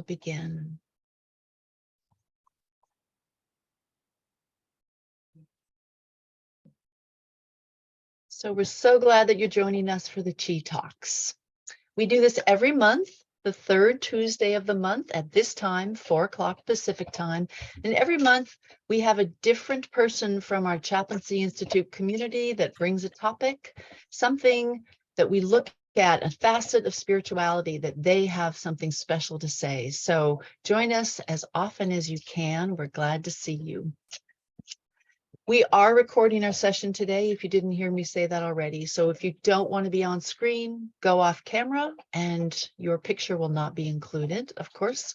begin. So we're so glad that you're joining us for the ChI Talks. We do this every month, the third Tuesday of the month at this time, 4 o'clock Pacific time. And every month we have a different person from our Chaplaincy Institute community that brings a topic, something that we look at, a facet of spirituality that they have something special to say. So join us as often as you can. We're glad to see you. We are recording our session today, if you didn't hear me say that already. So if you don't want to be on screen, go off camera and your picture will not be included, of course.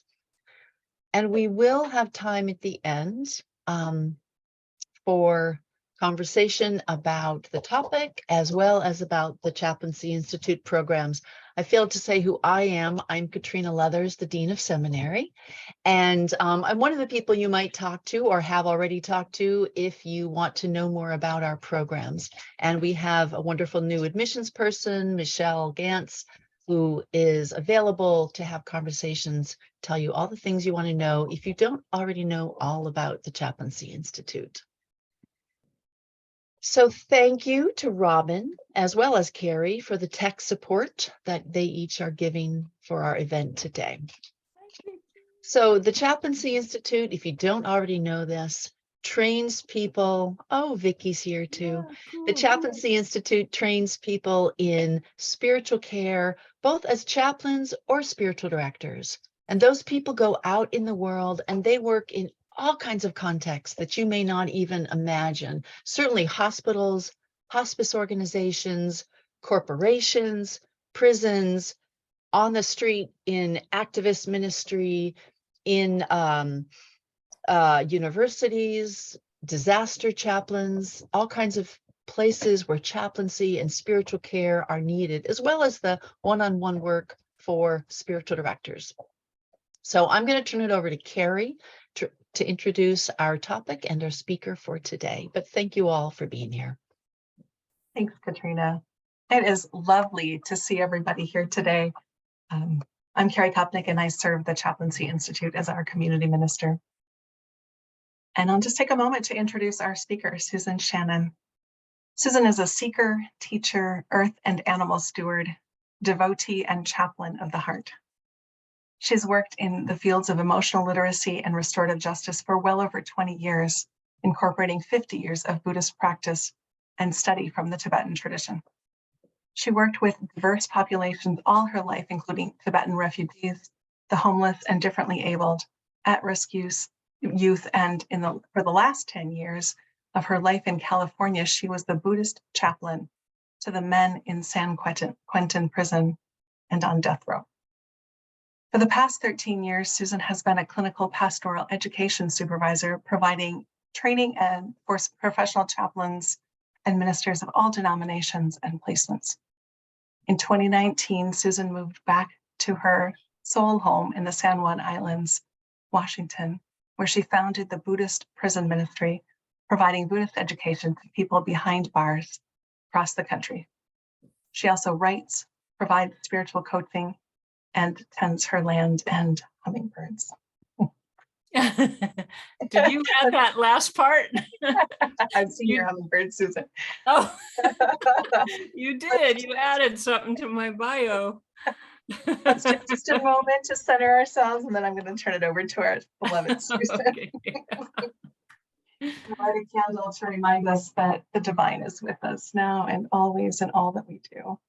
And we will have time at the end for conversation about the topic as well as about the Chaplaincy Institute programs. I failed to say who I am. I'm Katrina Leathers, the Dean of Seminary. And I'm one of the people you might talk to or have already talked to if you want to know more about our programs. And we have a wonderful new admissions person, Michelle Gantz, who is available to have conversations, tell you all the things you want to know if you don't already know all about the Chaplaincy Institute. So thank you to Robin, as well as Carrie, for the tech support that they each are giving for our event today. So the Chaplaincy Institute, if you don't already know this, trains people. Oh, Vicky's here too. Yeah, cool. The Chaplaincy Institute trains people in spiritual care, both as chaplains or spiritual directors. And those people go out in the world and they work in all kinds of contexts that you may not even imagine. Certainly hospitals, hospice organizations, corporations, prisons, on the street, in activist ministry, in universities, disaster chaplains, all kinds of places where chaplaincy and spiritual care are needed, as well as the one-on-one work for spiritual directors. So I'm going to turn it over to Carrie to introduce our topic and our speaker for today. But thank you all for being here. Thanks, Katrina. It is lovely to see everybody here today. I'm Carrie Kopnick, and I serve the Chaplaincy Institute as our community minister. And I'll just take a moment to introduce our speaker, Susan Shannon. Susan is a seeker, teacher, earth and animal steward, devotee, and chaplain of the heart. She's worked in the fields of emotional literacy and restorative justice for well over 20 years, incorporating 50 years of Buddhist practice and study from the Tibetan tradition. She worked with diverse populations all her life, including Tibetan refugees, the homeless and differently abled, at-risk youth, and for the last 10 years of her life in California, she was the Buddhist chaplain to the men in San Quentin prison and on death row. For the past 13 years, Susan has been a clinical pastoral education supervisor, providing training for professional chaplains and ministers of all denominations and placements. In 2019, Susan moved back to her soul home in the San Juan Islands, Washington, where she founded the Buddhist prison ministry, providing Buddhist education to people behind bars across the country. She also writes, provides spiritual coaching, and tends her land and hummingbirds. Did you add that last part? I've seen your hummingbird, Susan. Oh, you did. You added something to my bio. Let's just a moment to center ourselves, and then I'm going to turn it over to our beloved Susan. Okay. Light a candle to remind us that the divine is with us now and always in all that we do.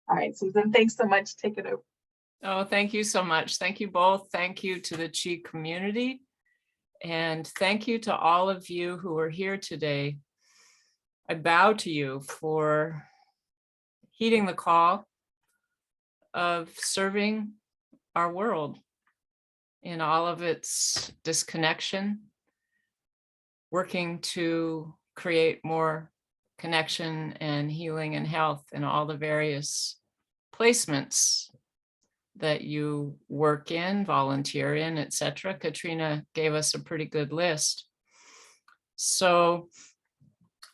All right, Susan, thanks so much. Take it over. Oh, thank you so much. Thank you both. Thank you to the ChI community. And thank you to all of you who are here today. I bow to you for heeding the call of serving our world in all of its disconnection, working to create more connection and healing and health in all the various placements that you work in, volunteer in, etc. Katrina gave us a pretty good list. So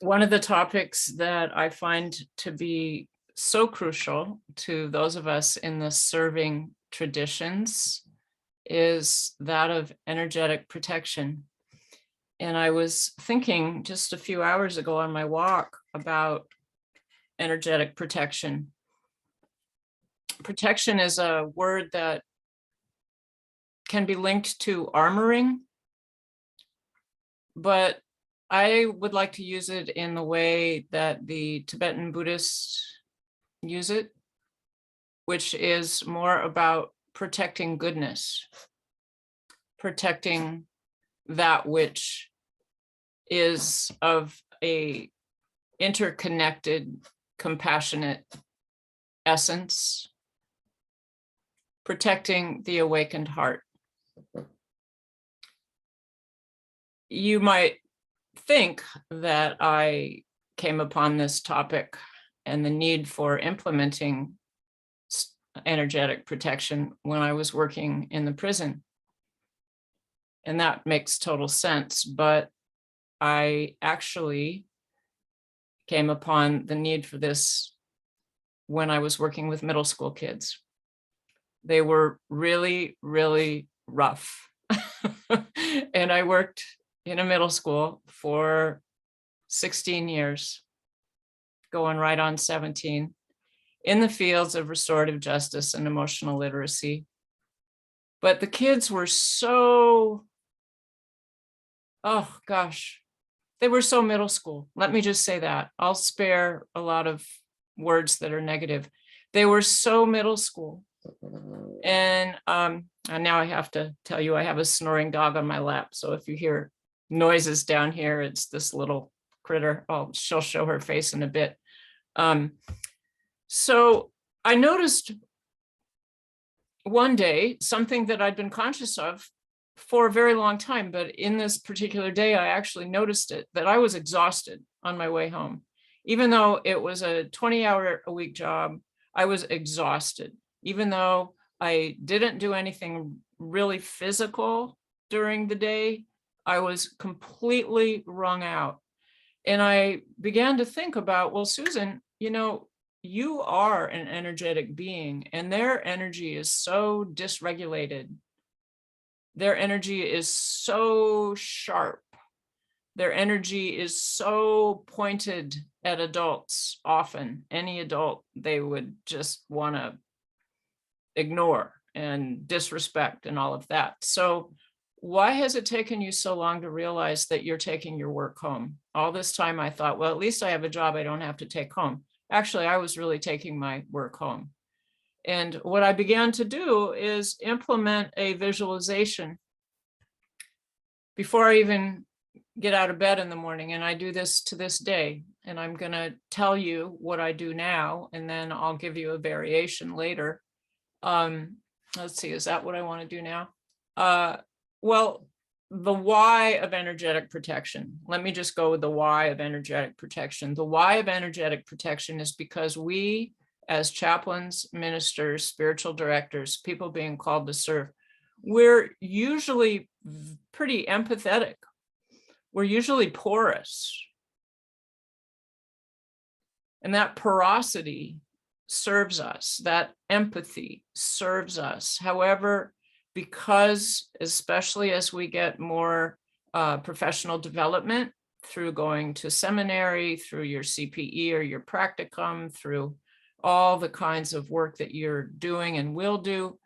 one of the topics that I find to be so crucial to those of us in the serving traditions is that of energetic protection. And I was thinking just a few hours ago on my walk about energetic protection. Protection is a word that can be linked to armoring, but I would like to use it in the way that the Tibetan Buddhists use it, which is more about protecting goodness, protecting that which is of a interconnected, compassionate essence, protecting the awakened heart. You might think that I came upon this topic and the need for implementing energetic protection when I was working in the prison. And that makes total sense, but I actually came upon the need for this when I was working with middle school kids. They were really, really rough. And I worked in a middle school for 16 years, going right on 17, in the fields of restorative justice and emotional literacy. But the kids were so, oh gosh, they were so middle school. Let me just say that. I'll spare a lot of words that are negative. They were so middle school. And now I have to tell you, I have a snoring dog on my lap. So if you hear noises down here, it's this little critter. Oh, she'll show her face in a bit. So I noticed one day something that I'd been conscious of for a very long time, but in this particular day, I actually noticed it, that I was exhausted on my way home. Even though it was a 20-hour-a-week job, I was exhausted. Even though I didn't do anything really physical during the day, I was completely wrung out. And I began to think about, well, Susan, you know, you are an energetic being, and their energy is so dysregulated. Their energy is so sharp. Their energy is so pointed at adults. Often, any adult they would just want to ignore and disrespect and all of that. So why has it taken you so long to realize that you're taking your work home? All this time I thought, well, at least I have a job I don't have to take home. Actually, I was really taking my work home. And what I began to do is implement a visualization before I even get out of bed in the morning. And I do this to this day. And I'm going to tell you what I do now, and then I'll give you a variation later. Let's see, is that what I want to do now? Well, the why of energetic protection. Let me just go with the why of energetic protection. The why of energetic protection is because we, as chaplains, ministers, spiritual directors, people being called to serve, we're usually pretty empathetic. We're usually porous. And that porosity serves us, that empathy serves us. However, because especially as we get more professional development through going to seminary, through your CPE or your practicum, through all the kinds of work that you're doing and will do,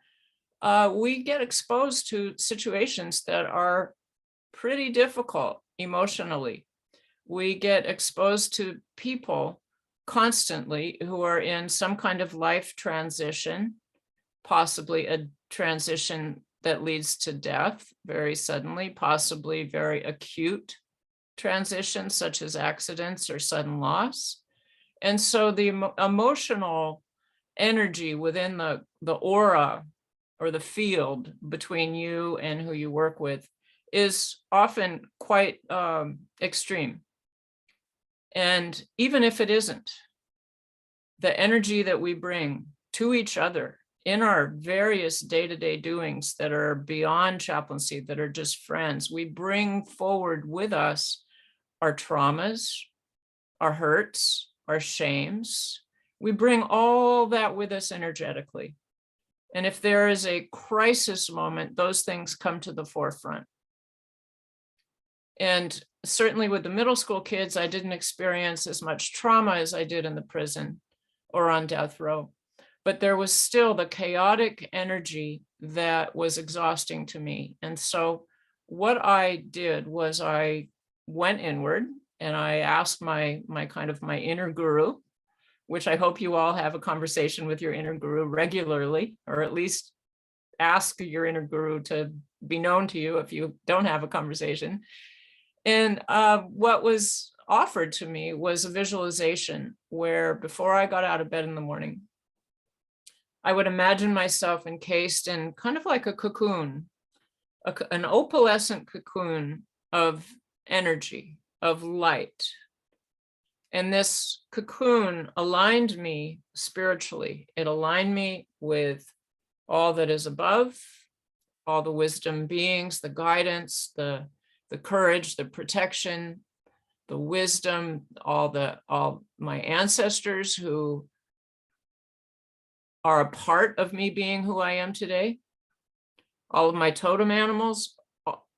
we get exposed to situations that are pretty difficult emotionally. We get exposed to people constantly who are in some kind of life transition, possibly a transition that leads to death very suddenly, possibly very acute transitions such as accidents or sudden loss. And so the emotional energy within the aura or the field between you and who you work with is often quite extreme. And even if it isn't, the energy that we bring to each other in our various day-to-day doings that are beyond chaplaincy, that are just friends, we bring forward with us our traumas, our hurts, our shames. We bring all that with us energetically. And if there is a crisis moment, those things come to the forefront. And certainly with the middle school kids, I didn't experience as much trauma as I did in the prison or on death row. But there was still the chaotic energy that was exhausting to me. And so what I did was I went inward and I asked my inner guru, which I hope you all have a conversation with your inner guru regularly, or at least ask your inner guru to be known to you if you don't have a conversation. And what was offered to me was a visualization where before I got out of bed in the morning, I would imagine myself encased in kind of like a cocoon, an opalescent cocoon of energy, of light. And this cocoon aligned me spiritually. It aligned me with all that is above, all the wisdom beings, the guidance, the courage, the protection, the wisdom, all my ancestors who are a part of me being who I am today, all of my totem animals,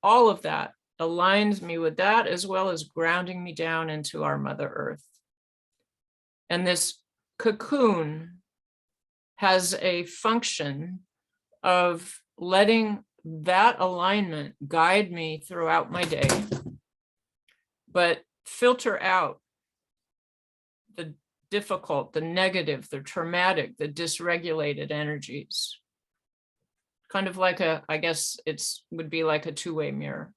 all of that aligns me with that, as well as grounding me down into our Mother Earth. And this cocoon has a function of letting that alignment guide me throughout my day, but filter out the difficult, the negative, the traumatic, the dysregulated energies. Kind of like I guess would be like a two-way mirror.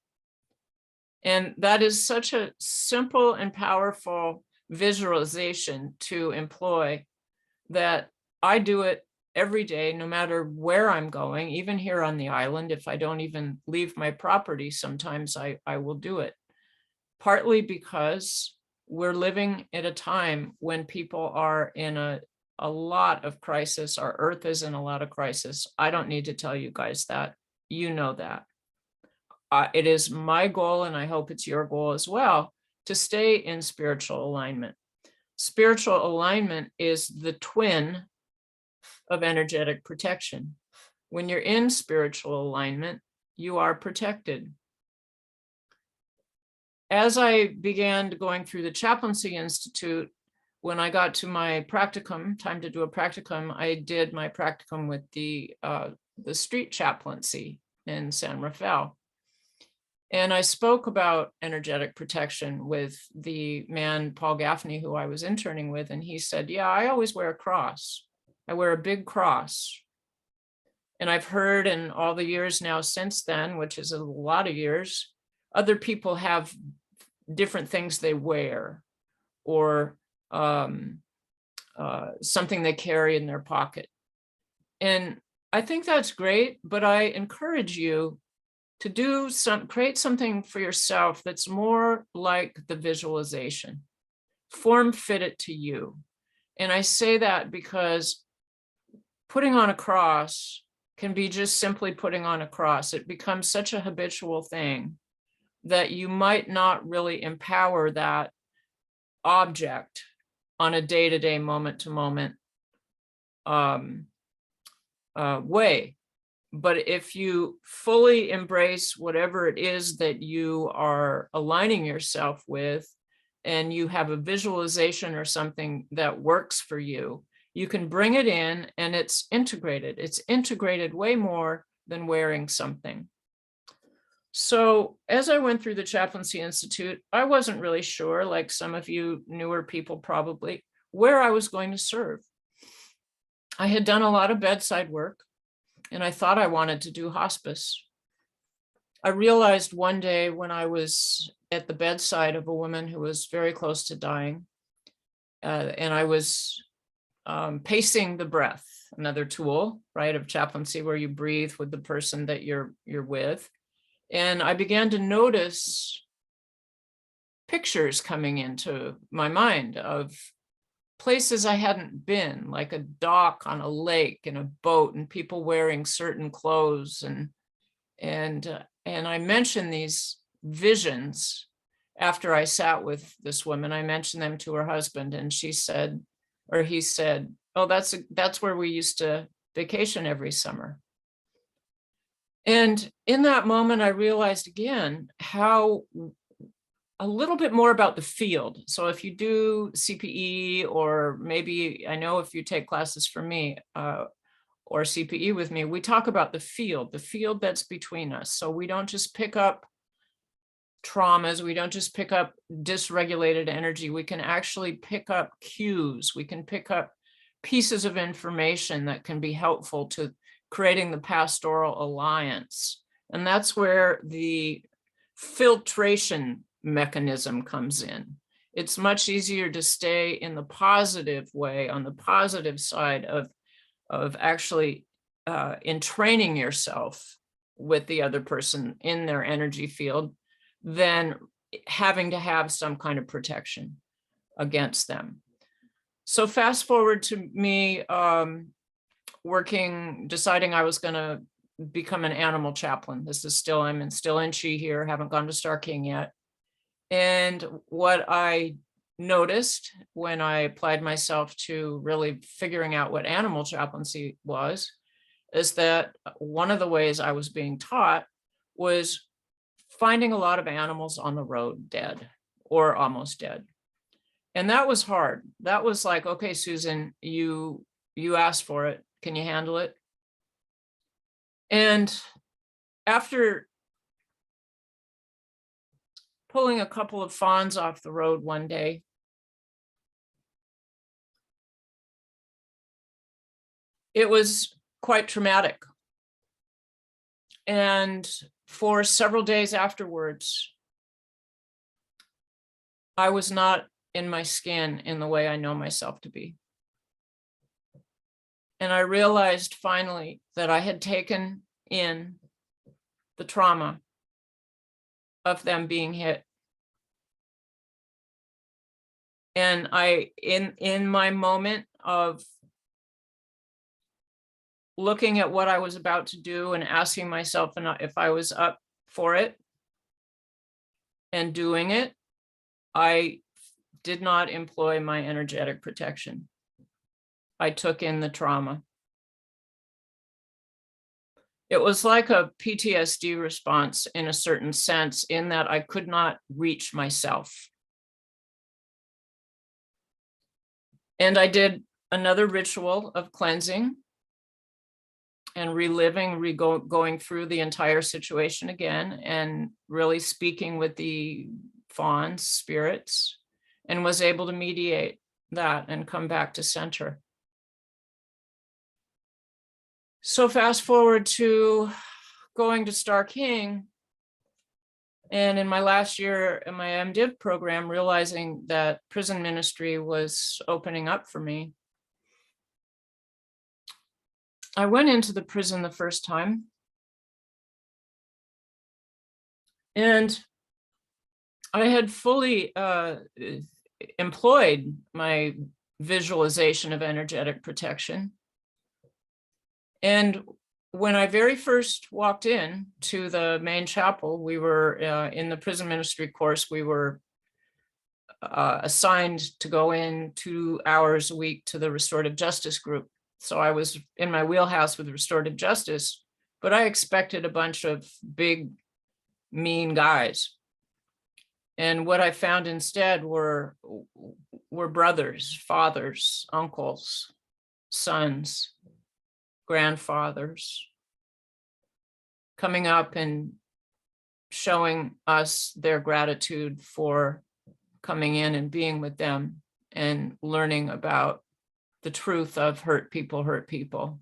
And that is such a simple and powerful visualization to employ that I do it every day, no matter where I'm going, even here on the island. If I don't even leave my property, sometimes I will do it. Partly because we're living at a time when people are in a lot of crisis. Our Earth is in a lot of crisis. I don't need to tell you guys that. You know that. It is my goal, and I hope it's your goal as well, to stay in spiritual alignment. Spiritual alignment is the twin of energetic protection. When you're in spiritual alignment, you are protected. As I began going through the Chaplaincy Institute, when I got to my practicum, time to do a practicum, I did my practicum with the street chaplaincy in San Rafael. And I spoke about energetic protection with the man, Paul Gaffney, who I was interning with. And he said, yeah, I always wear a cross. I wear a big cross. And I've heard in all the years now since then, which is a lot of years, other people have different things they wear or something they carry in their pocket. And I think that's great, but I encourage you to create something for yourself that's more like the visualization, form fit it to you. And I say that because putting on a cross can be just simply putting on a cross. It becomes such a habitual thing that you might not really empower that object on a day-to-day, moment-to-moment way. But if you fully embrace whatever it is that you are aligning yourself with, and you have a visualization or something that works for you, you can bring it in and it's integrated. It's integrated way more than wearing something. So as I went through the Chaplaincy Institute, I wasn't really sure, like some of you newer people probably, where I was going to serve. I had done a lot of bedside work, and I thought I wanted to do hospice. I realized one day when I was at the bedside of a woman who was very close to dying, and I was pacing the breath, another tool, right, of chaplaincy, where you breathe with the person that you're with. And I began to notice pictures coming into my mind of places I hadn't been, like a dock on a lake and a boat and people wearing certain clothes. And I mentioned these visions after I sat with this woman. I mentioned them to her husband, and she said, Or he said, oh, that's where we used to vacation every summer. And in that moment, I realized again how a little bit more about the field. So if you do CPE, or maybe I know if you take classes from me or CPE with me, we talk about the field that's between us. So we don't just pick up traumas, we don't just pick up dysregulated energy, we can actually pick up cues, we can pick up pieces of information that can be helpful to creating the pastoral alliance. And that's where the filtration mechanism comes in. It's much easier to stay in the positive way, on the positive side of actually entraining yourself with the other person in their energy field than having to have some kind of protection against them. So fast forward to me deciding I was going to become an animal chaplain. I'm still in ChI here, haven't gone to Star King yet. And what I noticed when I applied myself to really figuring out what animal chaplaincy was, is that one of the ways I was being taught was finding a lot of animals on the road dead or almost dead. And that was hard. That was like, okay, Susan, you asked for it. Can you handle it? And after pulling a couple of fawns off the road one day, it was quite traumatic. And for several days afterwards, I was not in my skin in the way I know myself to be. And I realized finally that I had taken in the trauma of them being hit. And in my moment of looking at what I was about to do and asking myself if I was up for it and doing it, I did not employ my energetic protection. I took in the trauma. It was like a PTSD response in a certain sense, in that I could not reach myself. And I did another ritual of cleansing and reliving, going through the entire situation again, and really speaking with the fawns, spirits, and was able to mediate that and come back to center. So fast forward to going to Star King, and in my last year in my MDiv program, realizing that prison ministry was opening up for me, I went into the prison the first time, and I had fully employed my visualization of energetic protection. And when I very first walked in to the main chapel, we were in the prison ministry course, we were assigned to go in 2 hours a week to the restorative justice group. So I was in my wheelhouse with restorative justice, but I expected a bunch of big, mean guys. And what I found instead were brothers, fathers, uncles, sons, grandfathers, coming up and showing us their gratitude for coming in and being with them and learning about the truth of hurt people.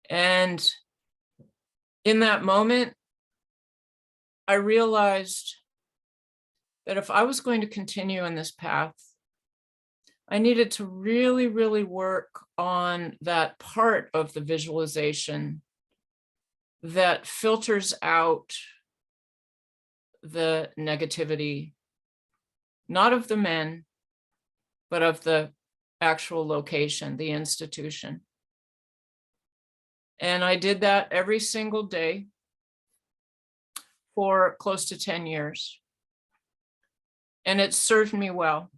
And in that moment, I realized that if I was going to continue in this path, I needed to really, really work on that part of the visualization that filters out the negativity, not of the men, but of the actual location, the institution. And I did that every single day for close to 10 years. And it served me well.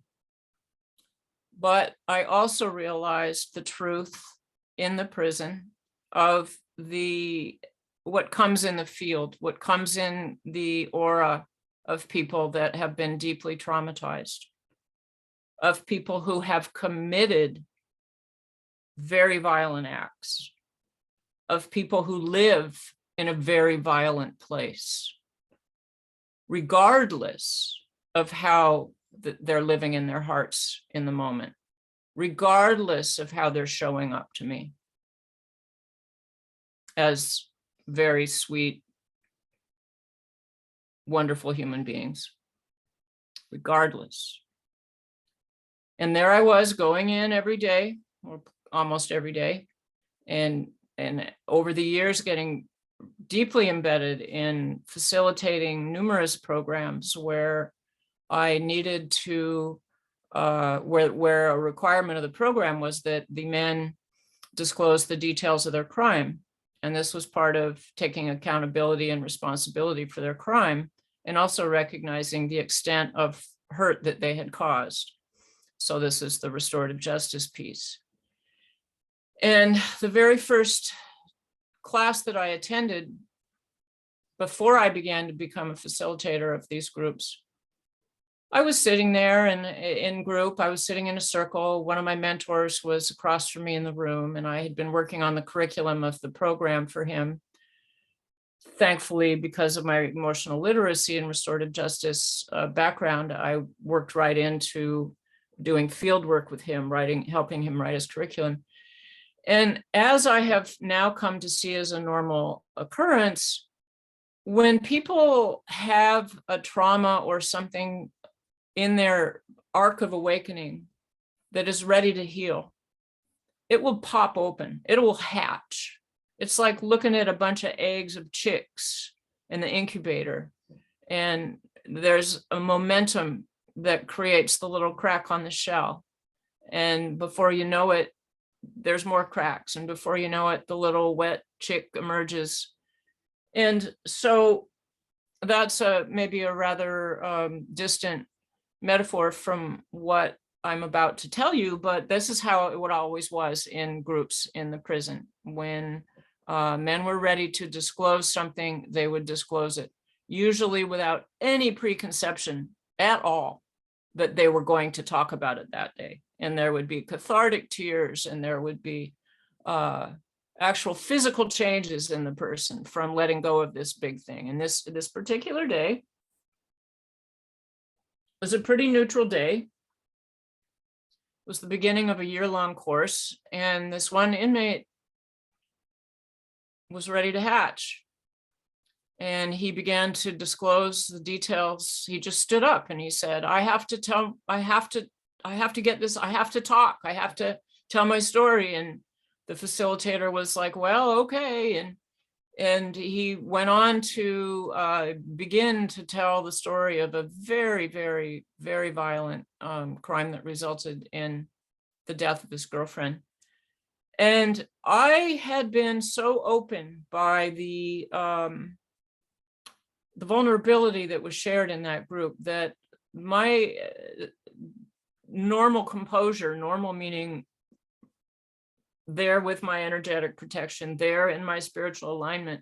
But I also realized the truth in the prison of what comes in the field, what comes in the aura of people that have been deeply traumatized, of people who have committed very violent acts, of people who live in a very violent place, regardless of how they're living in their hearts in the moment, regardless of how they're showing up to me as very sweet, wonderful human beings, regardless. And there I was going in every day, or almost every day, and over the years getting deeply embedded in facilitating numerous programs where I needed to, where a requirement of the program was that the men disclose the details of their crime. And this was part of taking accountability and responsibility for their crime, and also recognizing the extent of hurt that they had caused. So this is the restorative justice piece. And the very first class that I attended before I began to become a facilitator of these groups, I was sitting there and in group, I was sitting in a circle. One of my mentors was across from me in the room, and I had been working on the curriculum of the program for him. Thankfully, because of my emotional literacy and restorative justice background, I worked right into doing field work with him, helping him write his curriculum. And as I have now come to see as a normal occurrence, when people have a trauma or something in their arc of awakening that is ready to heal, it will pop open, it will hatch. It's like looking at a bunch of eggs of chicks in the incubator, and there's a momentum that creates the little crack on the shell. And before you know it, there's more cracks. And before you know it, the little wet chick emerges. And so that's maybe a rather distant metaphor from what I'm about to tell you, but this is how it always was in groups in the prison. When men were ready to disclose something, they would disclose it, usually without any preconception at all that they were going to talk about it that day. And there would be cathartic tears, and there would be actual physical changes in the person from letting go of this big thing. And this particular day was a pretty neutral day. It was the beginning of a year-long course, and this one inmate was ready to hatch. And he began to disclose the details. He just stood up and he said, I have to get this, I have to talk, I have to tell my story. And the facilitator was like, well, okay. And he went on to begin to tell the story of a very, very, very violent crime that resulted in the death of his girlfriend. And I had been so open by the vulnerability that was shared in that group that my normal composure, normal meaning there with my energetic protection, there in my spiritual alignment,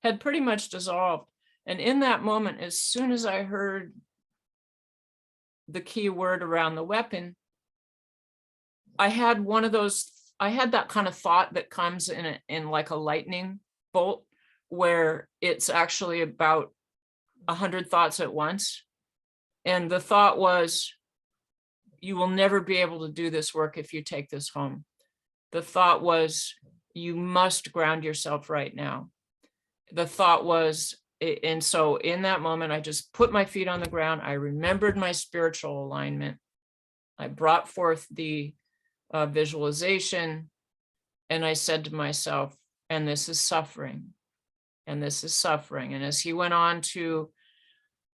had pretty much dissolved. And in that moment, as soon as I heard the key word around the weapon, I had that kind of thought that comes in like a lightning bolt, where it's actually about 100 thoughts at once. And the thought was, you will never be able to do this work if you take this home. The thought was, you must ground yourself right now. The thought was, and so in that moment, I just put my feet on the ground. I remembered my spiritual alignment. I brought forth the visualization, and I said to myself, and this is suffering, and this is suffering. And as he went on to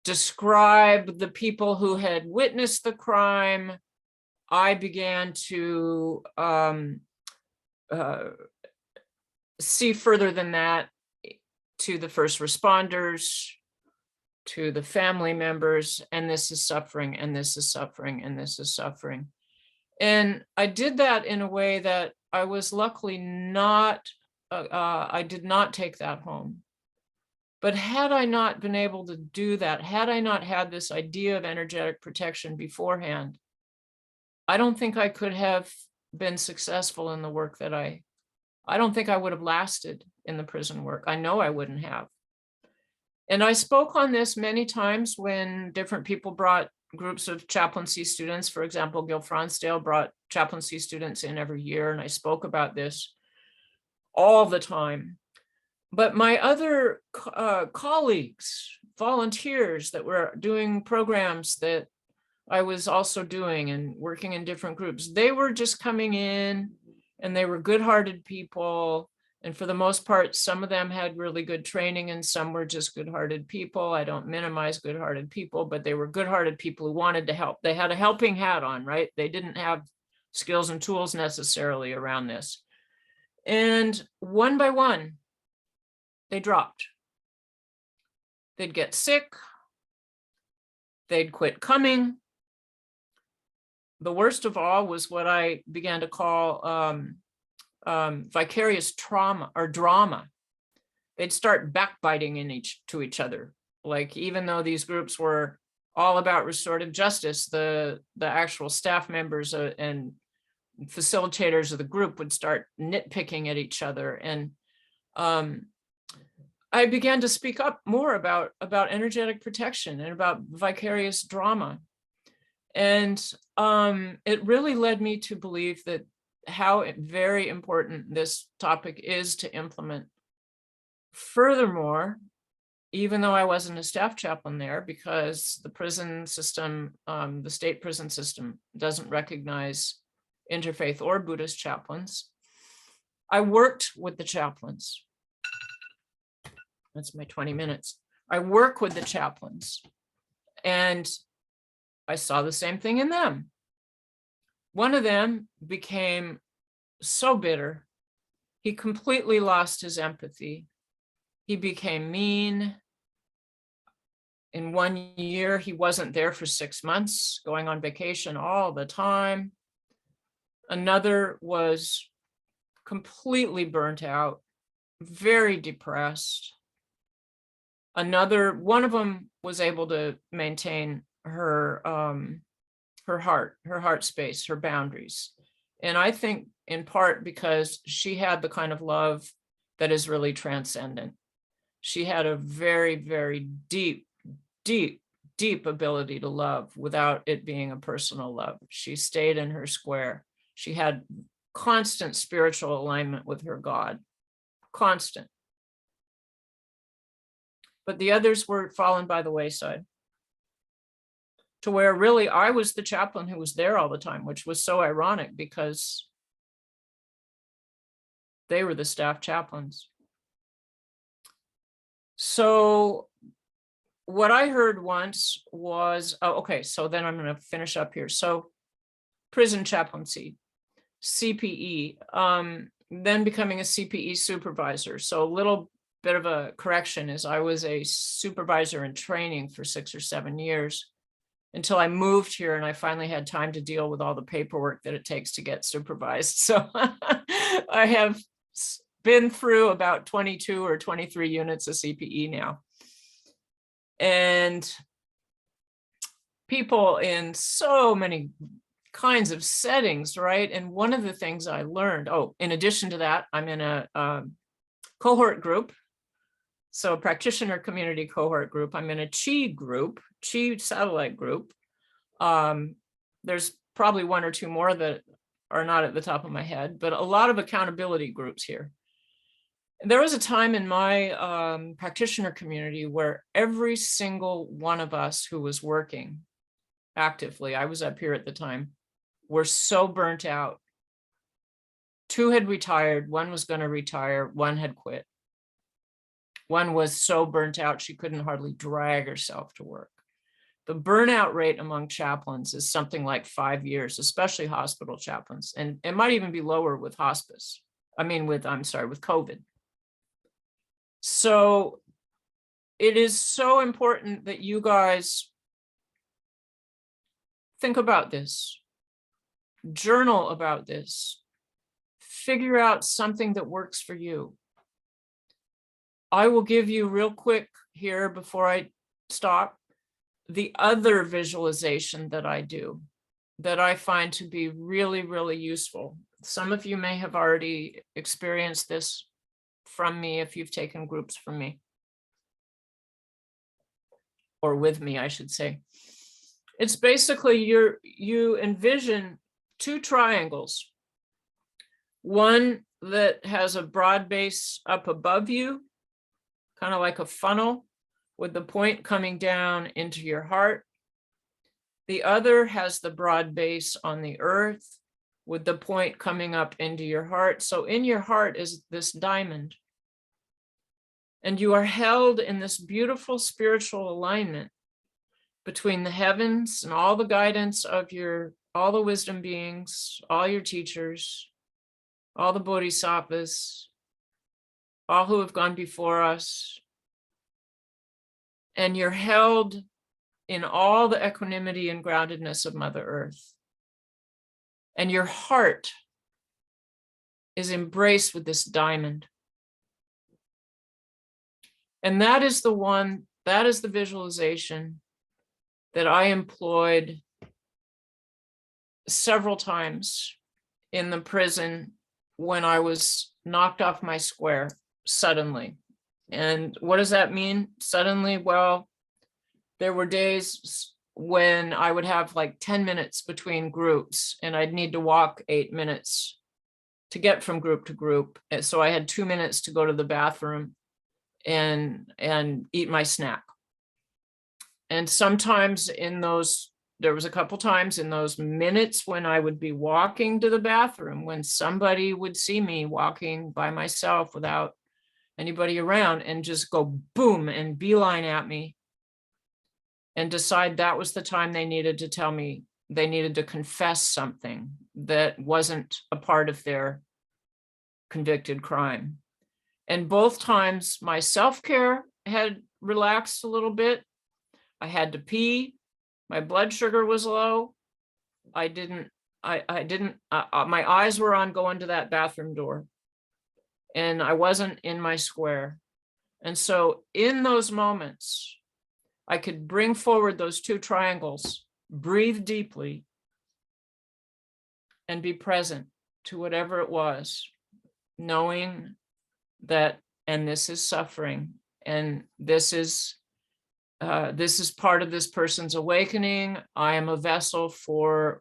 describe the people who had witnessed the crime, I began to see further than that, to the first responders, to the family members, and this is suffering, and this is suffering, and this is suffering. And I did that in a way that I was luckily not, I did not take that home. But had I not been able to do that, had I not had this idea of energetic protection beforehand, I don't think I could have been successful in the work that I don't think I would have lasted in the prison work. I know I wouldn't have. And I spoke on this many times when different people brought groups of chaplaincy students. For example, Gil Fronsdale brought chaplaincy students in every year, and I spoke about this all the time. But my other colleagues, volunteers that were doing programs that I was also doing and working in different groups, they were just coming in and they were good-hearted people. And for the most part, some of them had really good training and some were just good-hearted people. I don't minimize good-hearted people, but they were good-hearted people who wanted to help. They had a helping hat on, right? They didn't have skills and tools necessarily around this. And one by one, they dropped. They'd get sick. They'd quit coming. The worst of all was what I began to call vicarious trauma or drama. They'd start backbiting to each other. Like, even though these groups were all about restorative justice, the actual staff members and facilitators of the group would start nitpicking at each other. And I began to speak up more about energetic protection and about vicarious drama. And it really led me to believe that how very important this topic is to implement. Furthermore, even though I wasn't a staff chaplain there, because the prison system, the state prison system doesn't recognize interfaith or Buddhist chaplains, I worked with the chaplains. That's my 20 minutes. I work with the chaplains and I saw the same thing in them. One of them became so bitter. He completely lost his empathy. He became mean. In 1 year, he wasn't there for 6 months, going on vacation all the time. Another was completely burnt out, very depressed. One of them was able to maintain her heart space, her boundaries. And I think in part because she had the kind of love that is really transcendent. She had a very, very deep ability to love without it being a personal love. She stayed in her square. She had constant spiritual alignment with her God, constant. But the others were fallen by the wayside, to where really I was the chaplain who was there all the time, which was so ironic because they were the staff chaplains. So what I heard once was, okay, so then I'm going to finish up here. So prison chaplaincy, CPE, then becoming a CPE supervisor. So a little bit of a correction is I was a supervisor in training for 6 or 7 years until I moved here and I finally had time to deal with all the paperwork that it takes to get supervised. So I have been through about 22 or 23 units of CPE now. And people in so many kinds of settings, right? And one of the things I learned, in addition to that, I'm in a cohort group. So a practitioner community cohort group. I'm in a ChI group, ChI satellite group. There's probably 1 or 2 more that are not at the top of my head, but a lot of accountability groups here. There was a time in my practitioner community where every single one of us who was working actively, I was up here at the time, were so burnt out. 2 had retired, 1 was going to retire, 1 had quit. 1 was so burnt out she couldn't hardly drag herself to work. The burnout rate among chaplains is something like 5 years, especially hospital chaplains, and it might even be lower with hospice. With COVID. So it is so important that you guys think about this. Journal about this. Figure out something that works for you. I will give you real quick here before I stop the other visualization that I do that I find to be really, really useful. Some of you may have already experienced this from me if you've taken groups from me. Or with me, I should say. It's basically you envision two triangles. One that has a broad base up above you, kind of like a funnel with the point coming down into your heart. The other has the broad base on the earth with the point coming up into your heart. So in your heart is this diamond. And you are held in this beautiful spiritual alignment between the heavens and all the guidance of all the wisdom beings, all your teachers, all the bodhisattvas, all who have gone before us. And you're held in all the equanimity and groundedness of Mother Earth. And your heart is embraced with this diamond. And that is the visualization that I employed several times in the prison when I was knocked off my square suddenly. And what does that mean? Suddenly, well, there were days when I would have like 10 minutes between groups and I'd need to walk 8 minutes to get from group to group. And so I had 2 minutes to go to the bathroom and eat my snack. And sometimes there was a couple times in those minutes when I would be walking to the bathroom, when somebody would see me walking by myself without anybody around and just go boom and beeline at me and decide that was the time they needed to tell me they needed to confess something that wasn't a part of their convicted crime. And both times my self-care had relaxed a little bit. I had to pee. My blood sugar was low. My eyes were on going to that bathroom door and I wasn't in my square. And so in those moments, I could bring forward those two triangles, breathe deeply, and be present to whatever it was, knowing that, and this is suffering, and this is part of this person's awakening. I am a vessel for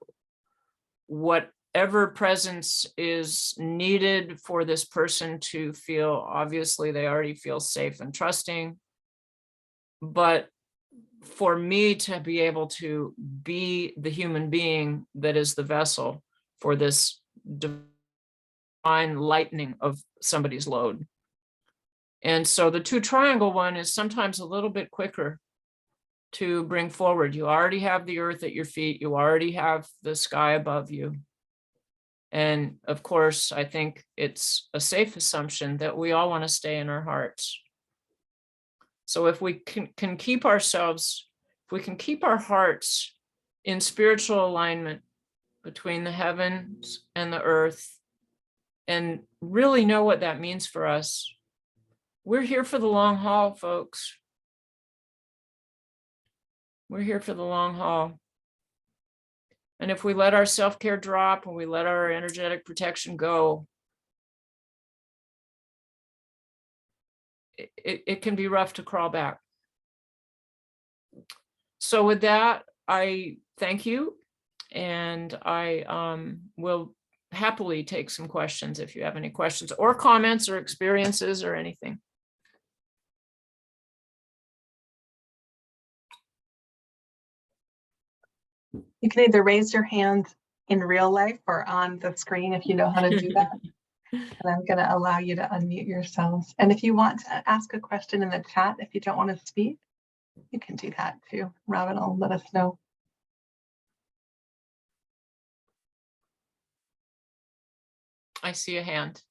whatever presence is needed for this person to feel, obviously they already feel safe and trusting, but for me to be able to be the human being that is the vessel for this divine lightening of somebody's load. And so the two triangle one is sometimes a little bit quicker to bring forward. You already have the earth at your feet. You already have the sky above you. And of course, I think it's a safe assumption that we all want to stay in our hearts. So if we can keep ourselves, if we can keep our hearts in spiritual alignment between the heavens and the earth, and really know what that means for us, we're here for the long haul, folks. We're here for the long haul. And if we let our self-care drop and we let our energetic protection go, it can be rough to crawl back. So with that, I thank you. And I will happily take some questions if you have any questions or comments or experiences or anything. You can either raise your hand in real life or on the screen if you know how to do that. And I'm going to allow you to unmute yourselves. And if you want to ask a question in the chat, if you don't want to speak, you can do that too. Robin will let us know. I see a hand.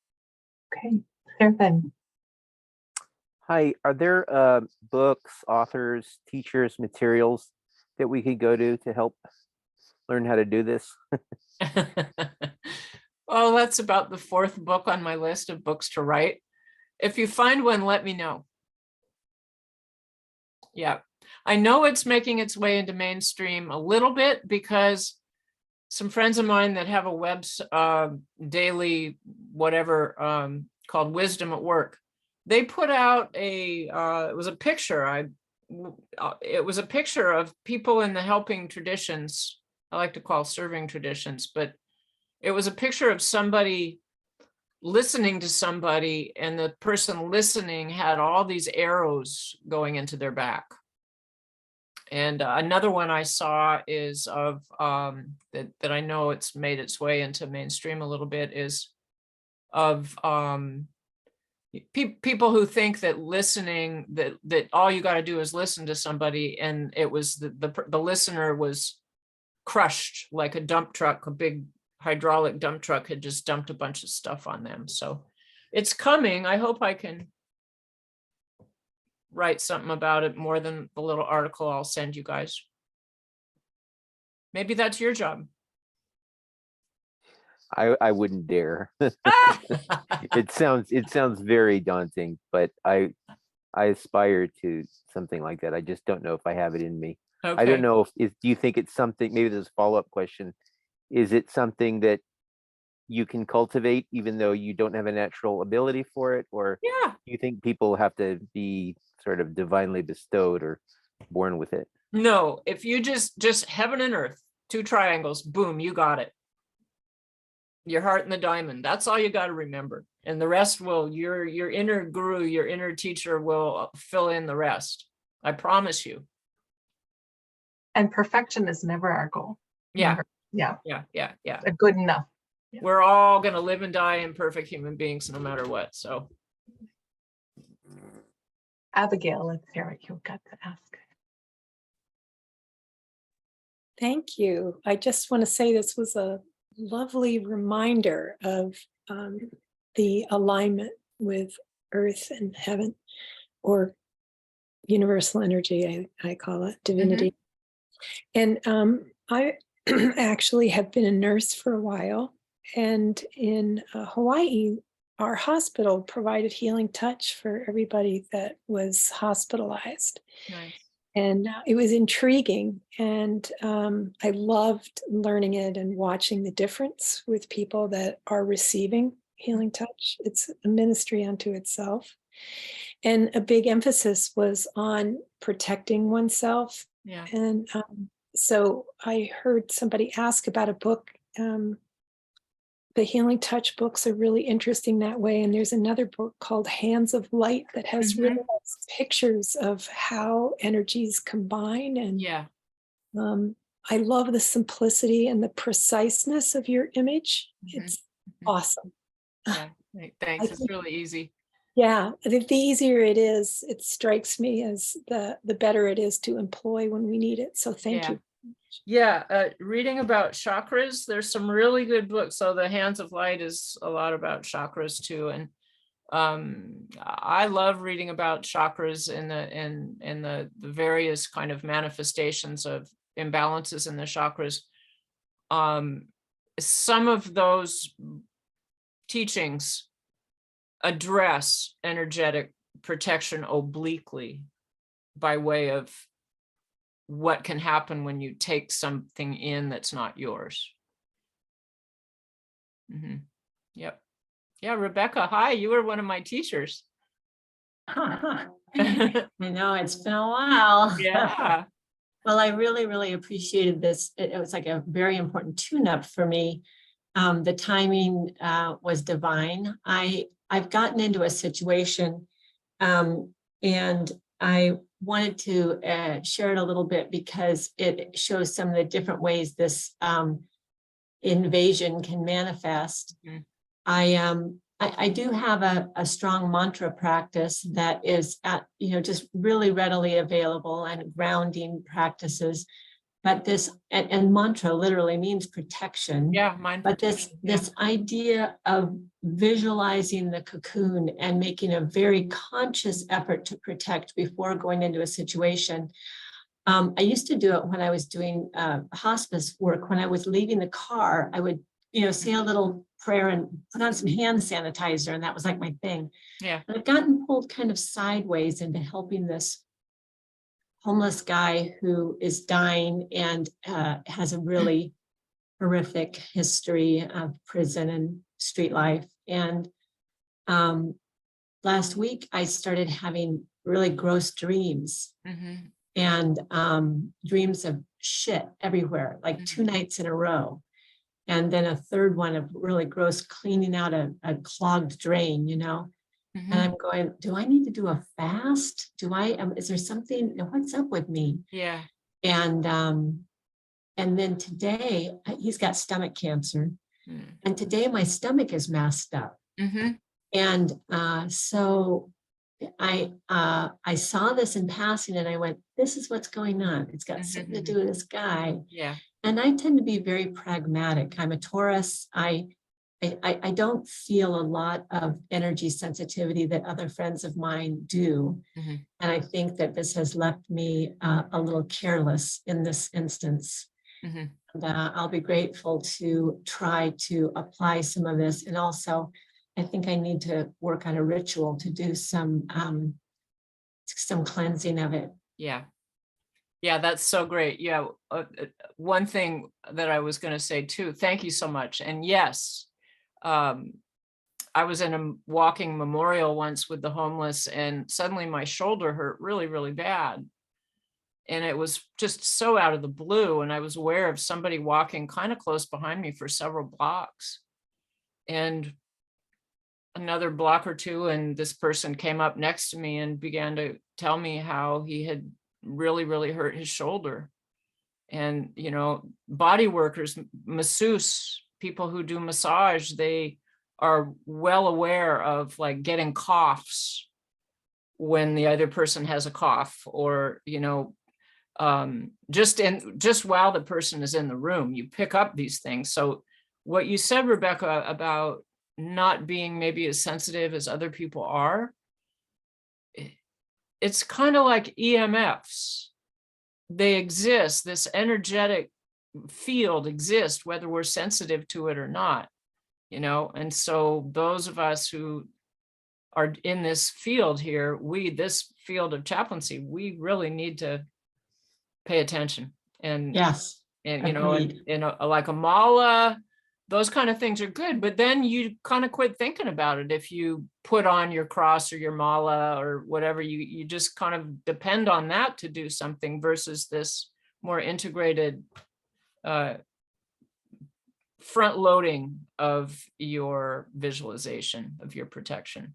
Okay, Stefan. Hi, are there books, authors, teachers, materials that we could go to help learn how to do this? Well, that's about the 4th book on my list of books to write. If you find one, let me know. Yeah, I know it's making its way into mainstream a little bit because some friends of mine that have a web daily whatever called Wisdom at Work, they put out a it was a picture. It was a picture of people in the helping traditions. I like to call serving traditions, but it was a picture of somebody listening to somebody, and the person listening had all these arrows going into their back. And another one I saw is of that I know it's made its way into mainstream a little bit, is of people who think that listening, that all you got to do is listen to somebody, and it was the listener was crushed like a dump truck, a big hydraulic dump truck had just dumped a bunch of stuff on them. So it's coming. I hope I can write something about it more than the little article I'll send you guys. Maybe that's your job. I wouldn't dare. It sounds very daunting, but I aspire to something like that. I just don't know if I have it in me. Okay. I don't know do you think it's something, maybe there's a follow-up question. Is it something that you can cultivate even though you don't have a natural ability for it? Or Yeah. do you think people have to be sort of divinely bestowed or born with it? No, if you just heaven and earth, 2 triangles, boom, you got it. Your heart and the diamond. That's all you got to remember. And the rest will, your inner guru, your inner teacher will fill in the rest. I promise you. And perfection is never our goal. Yeah. Never. Yeah. Yeah. A good enough. Yeah. We're all going to live and die imperfect human beings no matter what. So. Abigail, let's hear what you've got to ask. Thank you. I just want to say this was a lovely reminder of the alignment with earth and heaven, or universal energy, I call it, divinity. And I actually have been a nurse for a while. And in Hawaii, our hospital provided healing touch for everybody that was hospitalized. Nice. And it was intriguing. And I loved learning it and watching the difference with people that are receiving healing touch. It's a ministry unto itself. And a big emphasis was on protecting oneself. Yeah. And so I heard somebody ask about a book. The healing touch books are really interesting that way. And there's another book called Hands of Light that has really nice pictures of how energies combine. And Yeah. I love the simplicity and the preciseness of your image. It's awesome. Yeah. Thanks. It's really easy. Yeah, I think the easier it is, it strikes me as the better it is to employ when we need it. So thank you. Yeah, reading about chakras, there's some really good books. So the Hands of Light is a lot about chakras too. And I love reading about chakras in the various kind of manifestations of imbalances in the chakras. Some of those teachings address energetic protection obliquely by way of what can happen when you take something in that's not yours. Yep. Yeah, Rebecca, hi, you were one of my teachers. I know, it's been a while. Yeah. Well, I really, really appreciated this. It was like a very important tune-up for me. The timing was divine. I've gotten into a situation and I wanted to share it a little bit because it shows some of the different ways this invasion can manifest. I do have a strong mantra practice that is just really readily available, and grounding practices. But this and mantra literally means protection. Yeah, mine. But this idea of visualizing the cocoon and making a very conscious effort to protect before going into a situation, I used to do it when I was doing hospice work. When I was leaving the car, I would, say a little prayer and put on some hand sanitizer, and that was like my thing. Yeah. And I've gotten pulled kind of sideways into helping this homeless guy who is dying and has a really horrific history of prison and street life. And last week, I started having really gross dreams. Mhm. And dreams of shit everywhere, like 2 nights in a row. And then a third one of really gross cleaning out a clogged drain, And Mhm. I'm going, do I need to do a fast? Is there something, what's up with me? Yeah. And then today, he's got stomach cancer. Mm. And today my stomach is messed up. Mhm. And so I saw this in passing and I went, this is what's going on. It's got something to do with this guy. Yeah. And I tend to be very pragmatic. I'm a Taurus. I don't feel a lot of energy sensitivity that other friends of mine do. Mhm. And I think that this has left me a little careless in this instance. Mhm. And, I'll be grateful to try to apply some of this. And also, I think I need to work on a ritual to do some cleansing of it. Yeah. Yeah, that's so great. Yeah. One thing that I was going to say too, thank you so much. And yes, I was in a walking memorial once with the homeless, and suddenly my shoulder hurt really, really bad. And it was just so out of the blue. And I was aware of somebody walking kind of close behind me for several blocks. And another block or two, and this person came up next to me and began to tell me how he had really, really hurt his shoulder. And, body workers, masseuse, people who do massage, they are well aware of like getting coughs when the other person has a cough, or, just while the person is in the room, you pick up these things. So what you said, Rebecca, about not being maybe as sensitive as other people are, it's kind of like EMFs. They exist. This energetic field exists, whether we're sensitive to it or not, and so those of us who are in this field here, this field of chaplaincy, we really need to pay attention. And Yes. and Agreed. like a mala, those kind of things are good, but then you kind of quit thinking about it. If you put on your cross or your mala or whatever, you just kind of depend on that to do something, versus this more integrated front loading of your visualization of your protection.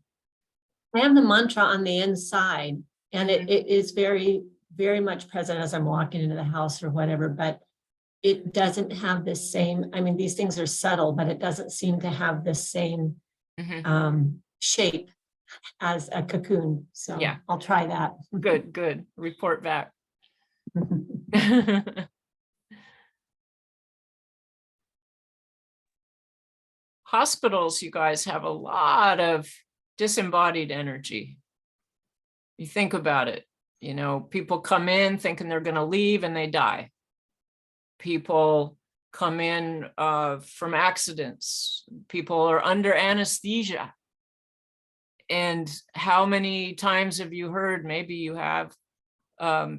I have the mantra on the inside, and it is very, very much present as I'm walking into the house or whatever, but it doesn't have the same, these things are subtle, but it doesn't seem to have the same shape as a cocoon. So Yeah. I'll try that. Good. Report back. Hospitals, you guys, have a lot of disembodied energy. You think about it, people come in thinking they're going to leave and they die. People come in from accidents. People are under anesthesia. And how many times have you heard, maybe you have,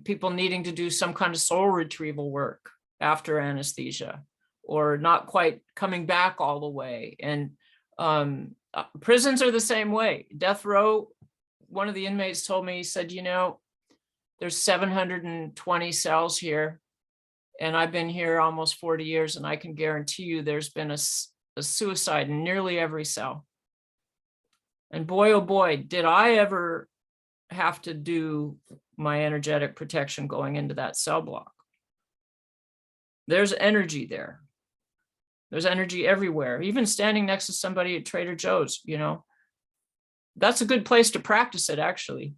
people needing to do some kind of soul retrieval work after anesthesia, or not quite coming back all the way. And prisons are the same way. Death row, one of the inmates told me, he said, there's 720 cells here, and I've been here almost 40 years, and I can guarantee you there's been a suicide in nearly every cell. And boy, oh boy, did I ever have to do my energetic protection going into that cell block. There's energy there. There's energy everywhere, even standing next to somebody at Trader Joe's, That's a good place to practice it, actually.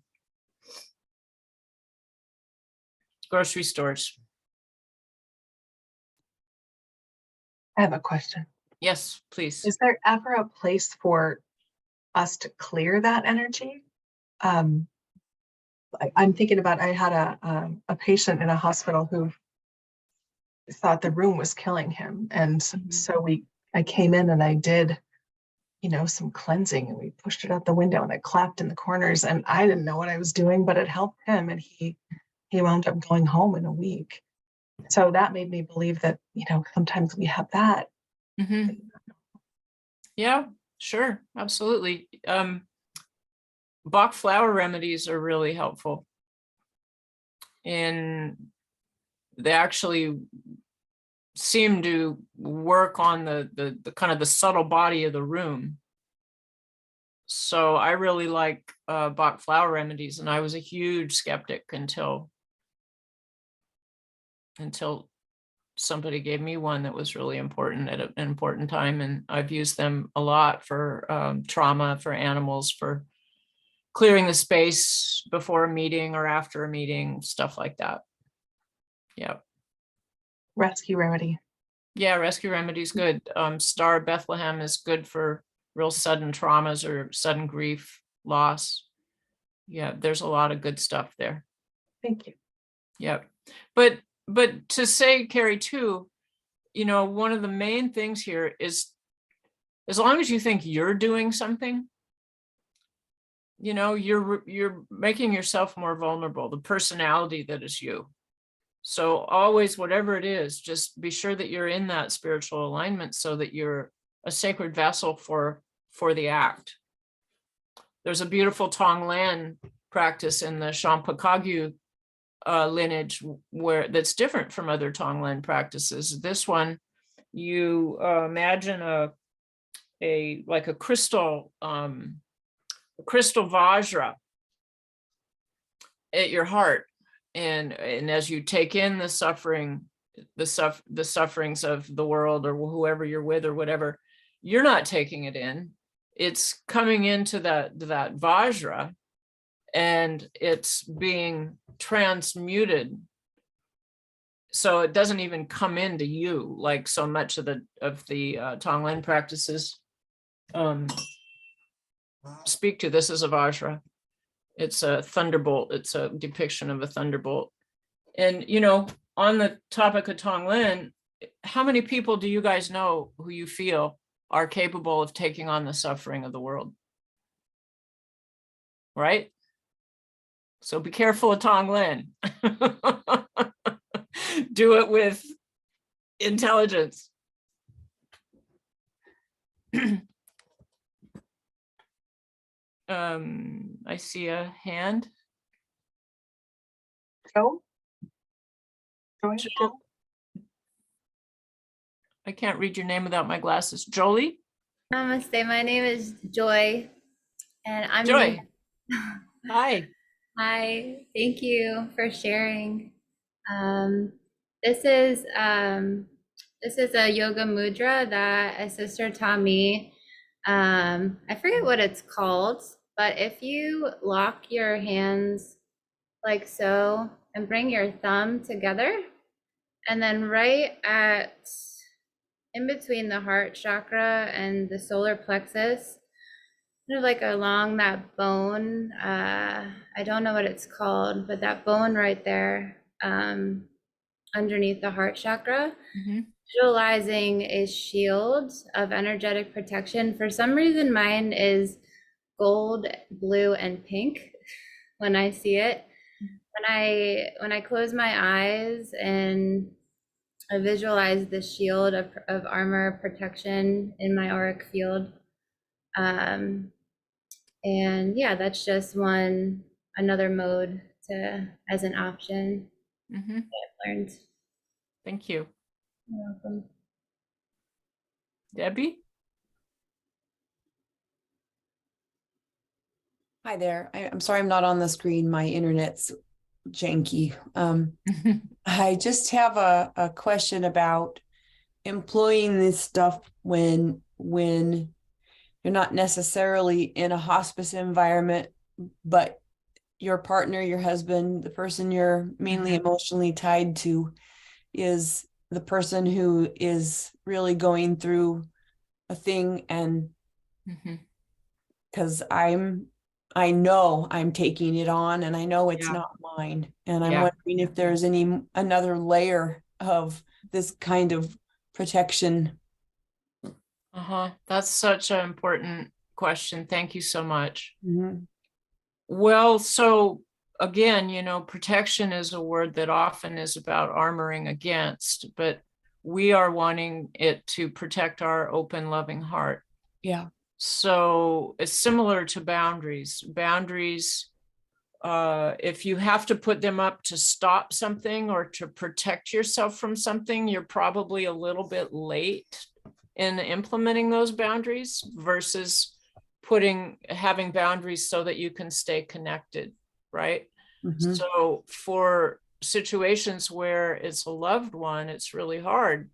Grocery stores. I have a question. Yes, please. Is there ever a place for us to clear that energy? I'm thinking about, I had a patient in a hospital who thought the room was killing him. And so I came in and I did, some cleansing, and we pushed it out the window and I clapped in the corners, and I didn't know what I was doing, but it helped him. And he wound up going home in a week. So that made me believe that, sometimes we have that. Mhm. Yeah, sure, absolutely. Bach flower remedies are really helpful. And they actually seem to work on the kind of the subtle body of the room. So I really like Bach flower remedies, and I was a huge skeptic until somebody gave me one that was really important at an important time, and I've used them a lot for trauma, for animals, for clearing the space before a meeting or after a meeting, stuff like that. Yeah. Rescue remedy. Yeah, rescue remedy is good. Star of Bethlehem is good for real sudden traumas or sudden grief, loss. Yeah, there's a lot of good stuff there. Thank you. Yeah. But to say, Carrie, too, one of the main things here is, as long as you think you're doing something, you're making yourself more vulnerable, the personality that is you. So always, whatever it is, just be sure that you're in that spiritual alignment so that you're a sacred vessel for the act. There's a beautiful Tonglen practice in the Champakagyu lineage that's different from other Tonglen practices. This one, you imagine a crystal vajra at your heart, and as you take in the suffering, the sufferings of the world or whoever you're with or whatever, you're not taking it in. It's coming into that vajra, and it's being transmuted, so it doesn't even come into you like so much of the Tonglen practices speak to. This is a vajra. It's a thunderbolt. It's a depiction of a thunderbolt. And on the topic of Tonglen, how many people do you guys know who you feel are capable of taking on the suffering of the world? Right? So be careful of Tonglen. Do it with intelligence. I see a hand. Joe? Joe? I can't read your name without my glasses. Jolie? Namaste. My name is Joy, and I'm Joy. Hi. Hi. Thank you for sharing. This is a yoga mudra that a sister taught me. I forget what it's called, but if you lock your hands like so and bring your thumb together, and then right in between the heart chakra and the solar plexus, kind of like along that bone, I don't know what it's called, but that bone right there, underneath the heart chakra, visualizing a shield of energetic protection. For some reason, mine is gold, blue, and pink when I see it. When I close my eyes and I visualize the shield of armor protection in my auric field. And yeah, that's just another mode as an option that I've learned. Thank you. You're welcome. Debbie? Hi there. I'm sorry I'm not on the screen. My internet's janky. I just have a question about employing this stuff when you're not necessarily in a hospice environment, but your partner, your husband, the person you're mainly emotionally tied to is the person who is really going through a thing. And because I'm I know I'm taking it on and I know it's Yeah. not mine. And I'm Yeah. wondering if there's another layer of this kind of protection. That's such an important question. Thank you so much. Mhm. Well, so again, protection is a word that often is about armoring against, but we are wanting it to protect our open, loving heart. Yeah. So it's similar to boundaries. Boundaries, if you have to put them up to stop something or to protect yourself from something, you're probably a little bit late in implementing those boundaries versus having boundaries so that you can stay connected, right? Mhm. So for situations where it's a loved one, it's really hard.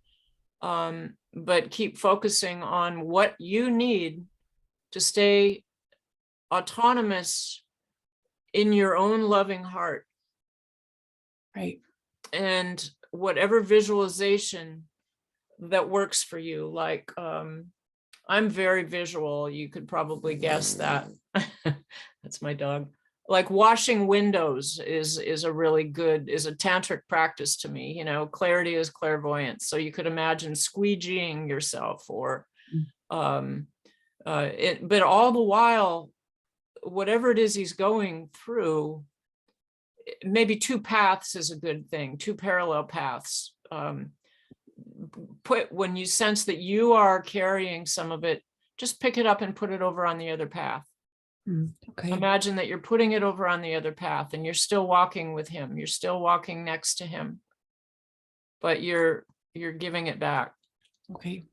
But keep focusing on what you need to stay autonomous in your own loving heart. Right. And whatever visualization that works for you, like I'm very visual, you could probably guess that. That's my dog. Like washing windows is a tantric practice to me. Clarity is clairvoyance. So you could imagine squeegeeing yourself or but all the while, whatever it is he's going through, maybe two paths is a good thing, two parallel paths. When you sense that you are carrying some of it, just pick it up and put it over on the other path. Okay. Imagine that you're putting it over on the other path and you're still walking with him. You're still walking next to him, but you're giving it back. Okay.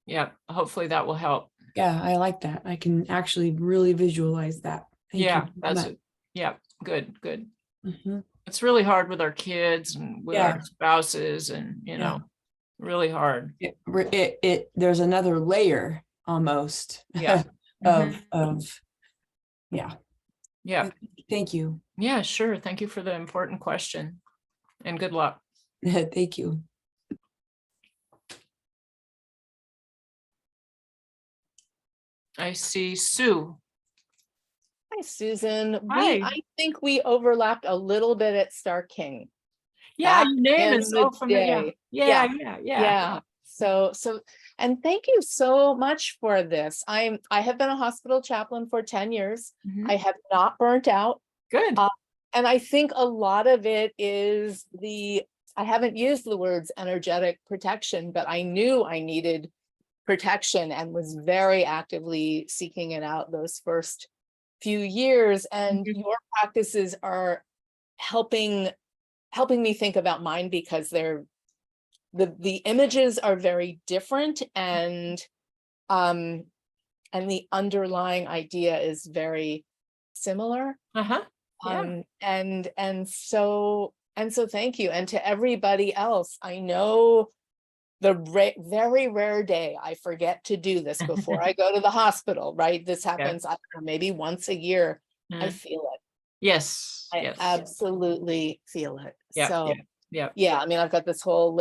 Yeah. Hopefully that will help. Yeah, I like that. I can actually really visualize that. Thank Yeah, you. that's it. Yeah. Good. Mhm. It's really hard with our kids and with Yeah. our spouses and, Yeah. really hard. There's another layer almost. Yeah. of yeah. Yeah. Thank you. Yeah, sure. Thank you for the important question and good luck. Thank you. I see Sue. Hi, Susan. Hi. I think we overlapped a little bit at Star King. Yeah, back your name in is the so familiar. day. Yeah. So, and thank you so much for this. I have been a hospital chaplain for 10 years. Mhm. I have not burnt out. Good. And I think a lot of it is I haven't used the words energetic protection, but I knew I needed protection and was very actively seeking it out those first few years. And your practices are helping me think about mine because the images are very different and the underlying idea is very similar. Yeah. And so thank you. And to everybody else, I know the very rare day I forget to do this before I go to the hospital, right? This happens, I don't know, maybe once a year. I feel it. Yes. I absolutely feel it. Yeah. So Yeah. yeah, I mean, I've got this whole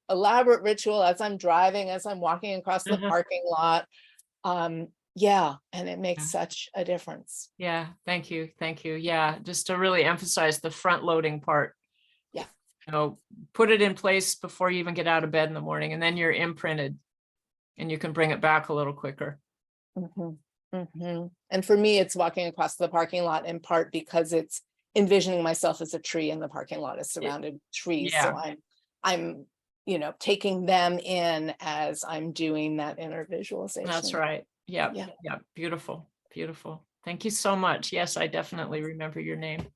elaborate ritual as I'm driving, as I'm walking across the parking lot. Yeah, and it makes such a difference. Yeah. Thank you. Yeah. Just to really emphasize the front loading part. Yeah. Put it in place before you even get out of bed in the morning, and then you're imprinted and you can bring it back a little quicker. And for me, it's walking across the parking lot in part because it's envisioning myself as a tree and the parking lot is surrounded with trees. Yeah. So I'm taking them in as I'm doing that inner visualization. That's right. Yeah. Beautiful. Thank you so much. Yes, I definitely remember your name.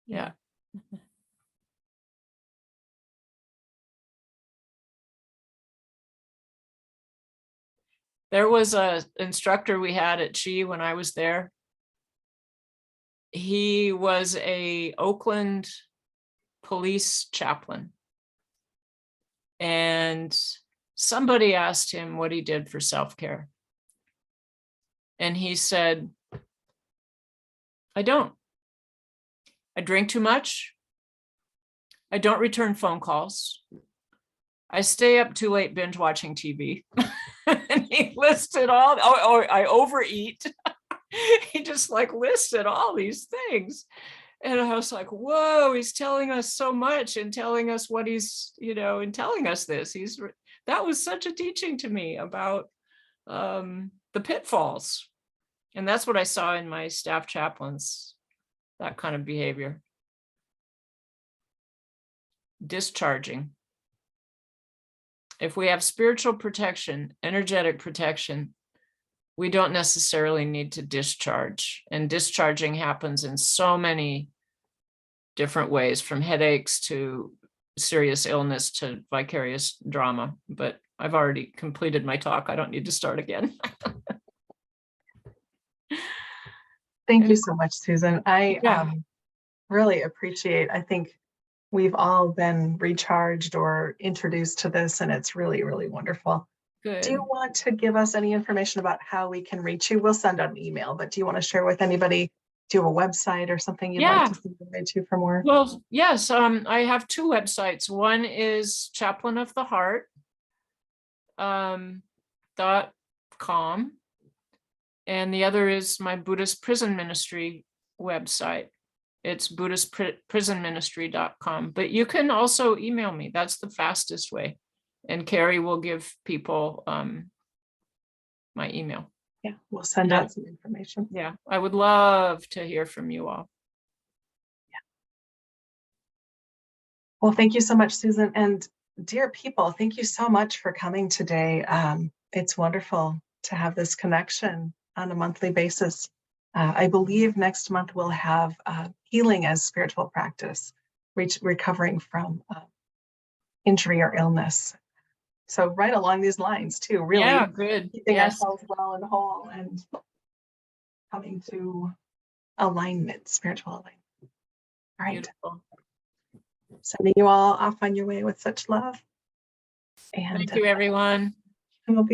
Yeah. There was a instructor we had at ChI when I was there. He was a Oakland police chaplain. And somebody asked him what he did for self-care. And he said, I don't. I drink too much. I don't return phone calls. I stay up too late binge watching TV. And he listed all, or I overeat. he just like listed all these things. And I was like, whoa, he's telling us so much and telling us what he's, and telling us this. That was such a teaching to me about the pitfalls. And that's what I saw in my staff chaplains, that kind of behavior. Discharging. If we have spiritual protection, energetic protection, we don't necessarily need to discharge. And discharging happens in so many different ways, from headaches to serious illness to vicarious drama. But I've already completed my talk. I don't need to start again. Thank you so much, Susan. I Yeah. really appreciate, I think we've all been recharged or introduced to this, and it's really, really wonderful. Good. Do you want to give us any information about how we can reach you? We'll send out an email, but do you want to share with anybody? Do you have a website or something you'd like to send them to for more? Well, yes, I have two websites. One is Chaplain of the Heart .com, and the other is my Buddhist Prison Ministry website. It's buddhistprisonministry.com, but you can also email me. That's the fastest way. And Carrie will give people my email. Yeah, we'll send out some information. Yeah, I would love to hear from you all. Yeah. Well, thank you so much, Susan. And dear people, thank you so much for coming today. It's wonderful to have this connection on a monthly basis. I believe next month we'll have healing as spiritual practice, recovering from injury or illness. So right along these lines too, really good. Keeping ourselves well and whole and coming to alignment, spiritual alignment. All right. Beautiful. Sending you all off on your way with such love. And thank you, everyone. we'll be